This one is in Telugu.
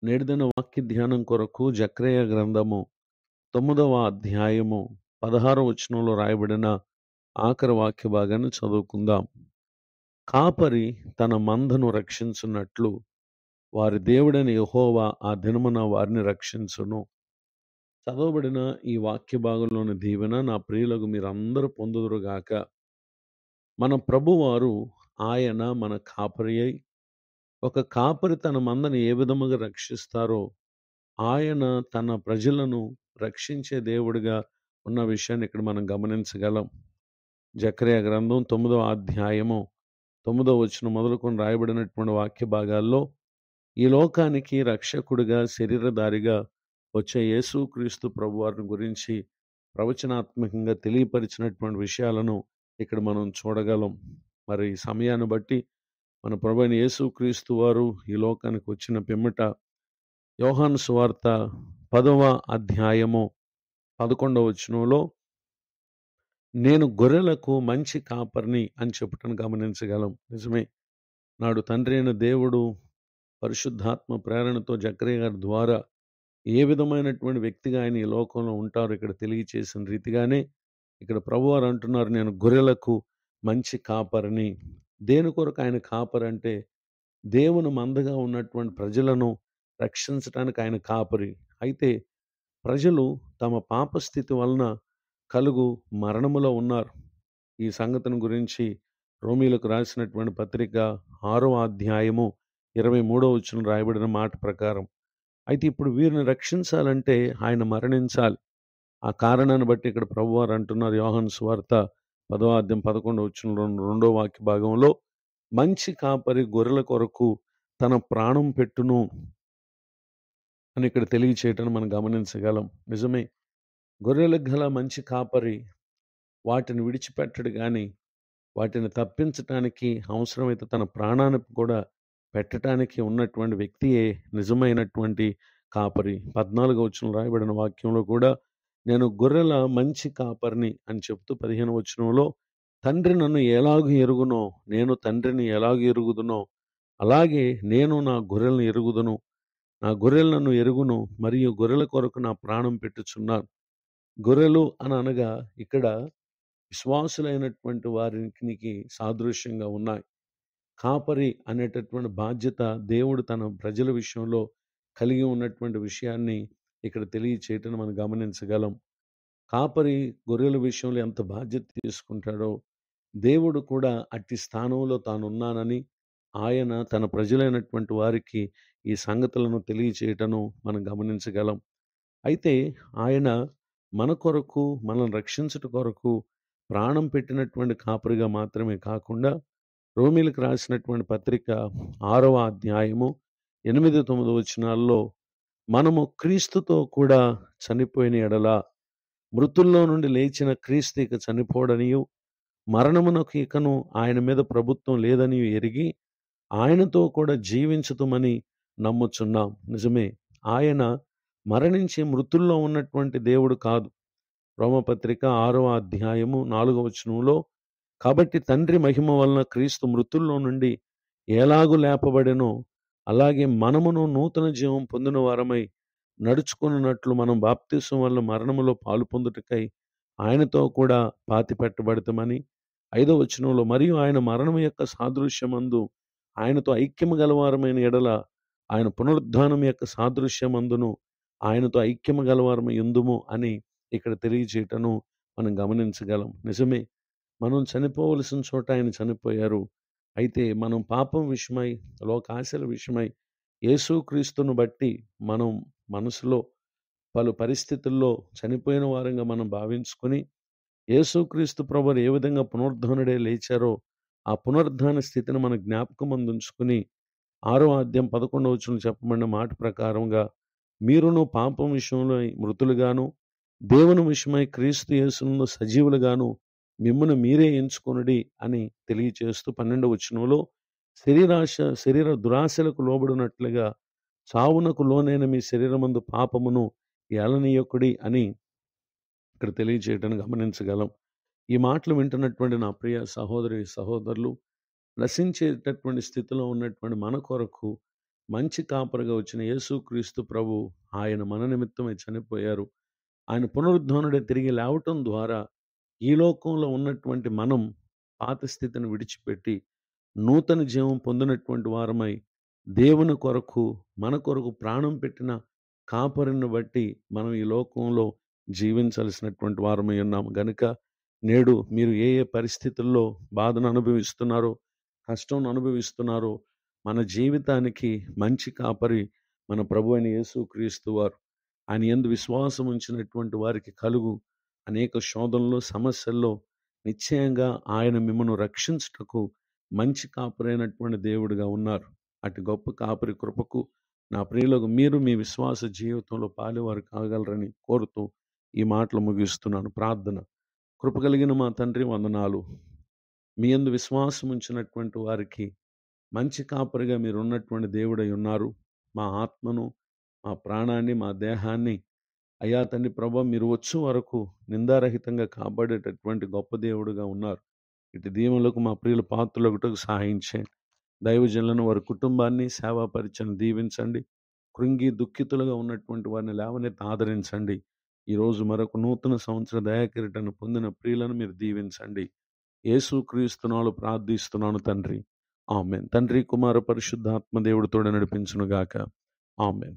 నేటిదిన వాక్య ధ్యానం కొరకు జక్రయ గ్రంథము 9వ అధ్యాయము 16వ వచనంలో రాయబడిన ఆఖరి వాక్య భాగాన్ని చదువుకుందాం. కాపరి తన మందను రక్షించున్నట్లు వారి దేవుడైన యెహోవా ఆ దినమున వారిని రక్షించును. చదవబడిన ఈ వాక్య భాగంలోని దీవెన నా ప్రియులకు మీరందరూ పొందుదురుగాక. మన ప్రభువారు ఆయన మన కాపరి అయి, ఒక కాపరి తన మందని ఏ విధముగా రక్షిస్తారో ఆయన తన ప్రజలను రక్షించే దేవుడిగా ఉన్న విషయాన్ని ఇక్కడ మనం గమనించగలం. జకర్యా గ్రంథం 9వ అధ్యాయము 9వ వచనం మొదలుకొని రాయబడినటువంటి వాక్య భాగాల్లో ఈ లోకానికి రక్షకుడిగా శరీరధారిగా వచ్చే యేసుక్రీస్తు ప్రభువారిని గురించి ప్రవచనాత్మకంగా తెలియపరిచినటువంటి విషయాలను ఇక్కడ మనం చూడగలం. మరి ఈ సమయాన్ని బట్టి మన ప్రభువైన యేసుక్రీస్తు వారు ఈ లోకానికి వచ్చిన పిమ్మట యోహాను సువార్త 10వ అధ్యాయము 11వ వచనంలో నేను గొర్రెలకు మంచి కాపరిని అని చెప్పటం గమనించగలం. నిజమే, నాడు తండ్రి అయిన దేవుడు పరిశుద్ధాత్మ ప్రేరణతో జకర్యా గారి ద్వారా ఏ విధమైనటువంటి వ్యక్తిగా ఆయన ఈ లోకంలో ఉంటారో ఇక్కడ తెలియచేసిన రీతిగానే ఇక్కడ ప్రభువారు అంటున్నారు, నేను గొర్రెలకు మంచి కాపరిని. దేని కొరకు ఆయన కాపరి అంటే దేవుని మందగా ఉన్నటువంటి ప్రజలను రక్షించడానికి ఆయన కాపరి. అయితే ప్రజలు తమ పాప స్థితి వలన కలుగు మరణములో ఉన్నారు. ఈ సంగతిని గురించి రోమీలకు రాసినటువంటి పత్రిక 6వ అధ్యాయము 23వ వచనం రాయబడిన మాట ప్రకారం అయితే ఇప్పుడు వీరిని రక్షించాలంటే ఆయన మరణించాలి. ఆ కారణాన్ని బట్టి ఇక్కడ ప్రభువారు అంటున్నారు యోహాను సువార్త 10వ అధ్యాయం 11వ వచనంలో 2వ వాక్య భాగంలో మంచి కాపరి గొర్రెల కొరకు తన ప్రాణం పెట్టును అని ఇక్కడ తెలియచేయటం మనం గమనించగలం. నిజమే, గొర్రెలకు గల మంచి కాపరి వాటిని విడిచిపెట్టడు కానీ వాటిని తప్పించటానికి అవసరమైతే తన ప్రాణాన్ని కూడా పెట్టడానికి ఉన్నటువంటి వ్యక్తియే నిజమైనటువంటి కాపరి. 14వ వచనం రాయబడిన వాక్యంలో కూడా నేను గొర్రెల మంచి కాపరిని అని చెప్తూ 15వ వచనంలో తండ్రి నన్ను ఎలాగూ ఎరుగునో నేను తండ్రిని ఎలాగూ ఎరుగుదునో అలాగే నేను నా గొర్రెలను ఎరుగుదును, నా గొర్రెలను ఎరుగును మరియు గొర్రెల కొరకు నా ప్రాణం పెట్టుచున్నాను. గొర్రెలు అని అనగా ఇక్కడ విశ్వాసులైనటువంటి వారికి సాదృశ్యంగా ఉన్నాయి. కాపరి అనేటటువంటి బాధ్యత దేవుడు తన ప్రజల విషయంలో కలిగి ఉన్నటువంటి విషయాన్ని ఇక్కడ తెలియచేయటం మనం గమనించగలం. కాపరి గొర్రెల విషయంలో ఎంత బాధ్యత తీసుకుంటాడో దేవుడు కూడా అట్టి స్థానంలో తానున్నానని ఆయన తన ప్రజలైనటువంటి వారికి ఈ సంగతులను తెలియచేయటను మనం గమనించగలం. అయితే ఆయన మన కొరకు మనల్ని రక్షించుట కొరకు ప్రాణం పెట్టినటువంటి కాపరిగా మాత్రమే కాకుండా రోమీలకు రాసినటువంటి పత్రిక 6వ అధ్యాయము 8, 9 వచనాల్లో మనము క్రీస్తుతో కూడా చనిపోయిన ఎడల మృతుల్లో నుండి లేచిన క్రీస్తు ఇక చనిపోడనియు మరణమునకు ఇకను ఆయన మీద ప్రభుత్వం లేదని ఎరిగి ఆయనతో కూడా జీవించుతామని నమ్ముచున్నాం. నిజమే, ఆయన మరణించి మృతుల్లో ఉన్నటువంటి దేవుడు కాదు. రోమపత్రిక 6వ అధ్యాయము 4వ వచనంలో కాబట్టి తండ్రి మహిమ వలన క్రీస్తు మృతుల్లో నుండి ఎలాగూ లేపబడెనో అలాగే మనమును నూతన జీవం పొందిన వారమై నడుచుకున్నట్లు మనం బాప్తిసం వల్ల మరణములో పాలు పొందుటకై ఆయనతో కూడా పాతి పెట్టబడతామని 5వ వచనంలో మరియు ఆయన మరణం యొక్క సాదృశ్యమందు ఆయనతో ఐక్యము గలవారమైన ఎడల ఆయన పునరుద్ధానం యొక్క సాదృశ్యమందును ఆయనతో ఐక్యము గలవారము ఎందుము అని ఇక్కడ తెలియజేయటను మనం గమనించగలం. నిజమే, మనం చనిపోవలసిన చోట ఆయన చనిపోయారు. అయితే మనం పాపం విషయమై లోకాశల విషయమై యేసుక్రీస్తును బట్టి మనం మనసులో పలు పరిస్థితుల్లో చనిపోయిన వారంగా మనం భావించుకొని యేసుక్రీస్తు ప్రభువు ఏ విధంగా పునరుద్ధరణుడే లేచారో ఆ పునరుద్ధాన స్థితిని మన జ్ఞాపకం అందుకుని 6వ అధ్యాయం 11వ వచనం చెప్పబడిన మాట ప్రకారంగా మీరును పాపం విషయంలో మృతులుగాను దేవుని విషయమై క్రీస్తు యేసునందు సజీవులుగాను మిమ్మును మీరే ఎంచుకొనుడి అని తెలియచేస్తూ 12వ వచనంలో శరీర దురాశలకు లోబడినట్లుగా చావునకు లోనైన మీ శరీరమందు పాపమును ఏలనీయకుడి అని ఇక్కడ తెలియజేయటాన్ని గమనించగలం. ఈ మాటలు వింటున్నటువంటి నా ప్రియ సహోదరి సహోదరులు నశించేటటువంటి స్థితిలో ఉన్నటువంటి మన కొరకు మంచి కాపరిగా వచ్చిన యేసుక్రీస్తు ప్రభు, ఆయన మన నిమిత్తమై చనిపోయారు. ఆయన పునరుద్ధానుడే తిరిగి లేవటం ద్వారా ఈ లోకంలో ఉన్నటువంటి మనం పాత స్థితిని విడిచిపెట్టి నూతన జీవం పొందినటువంటి వారమై దేవుని కొరకు, మన కొరకు ప్రాణం పెట్టిన కాపరిని బట్టి మనం ఈ లోకంలో జీవించాల్సినటువంటి వారమై ఉన్నాం గనుక నేడు మీరు ఏ ఏ పరిస్థితుల్లో బాధను అనుభవిస్తున్నారో, కష్టం అనుభవిస్తున్నారో, మన జీవితానికి మంచి కాపరి మన ప్రభువైన యేసుక్రీస్తు వారు. ఆయన యందు విశ్వాసం ఉంచినటువంటి వారికి కలుగు అనేక శోధనలు, సమస్యల్లో నిశ్చయంగా ఆయన మిమ్మల్ని రక్షించుటకు మంచి కాపరైనటువంటి దేవుడిగా ఉన్నారు. అటు గొప్ప కాపరి కృపకు నా ప్రియులకు మీరు మీ విశ్వాస జీవితంలో పాలువారు కాగలరని కోరుతూ ఈ మాటలు ముగిస్తున్నాను. ప్రార్థన. కృప కలిగిన మా తండ్రి, వందనాలు. మీ యందు విశ్వాసం ఉంచినటువంటి వారికి మంచి కాపరిగా మీరు ఉన్నటువంటి దేవుడై ఉన్నారు. మా ఆత్మను, మా ప్రాణాన్ని, మా దేహాన్ని అయ్యా తండ్రి ప్రభా, మీరు వచ్చే వరకు నిందారహితంగా కాపాడేటటువంటి గొప్ప దేవుడుగా ఉన్నారు. ఇటు దీవెనలకు మా ప్రియుల పాత్రలొకటకు సహాయం చేయండి. దైవజనులను, వారి కుటుంబాన్ని, సేవా పరిచయం దీవించండి. కృంగి దుఃఖితులుగా ఉన్నటువంటి వారిని లేవనెత్తి ఆదరించండి. ఈరోజు మరొక నూతన సంవత్సర దయాకిరీటాన్ని పొందిన ప్రియులను మీరు దీవించండి. యేసుక్రీస్తునాలు ప్రార్థిస్తున్నాను తండ్రి. ఆమెన్. తండ్రి, కుమార, పరిశుద్ధాత్మ దేవుడితోడ నడిపించునుగాక. ఆమెన్.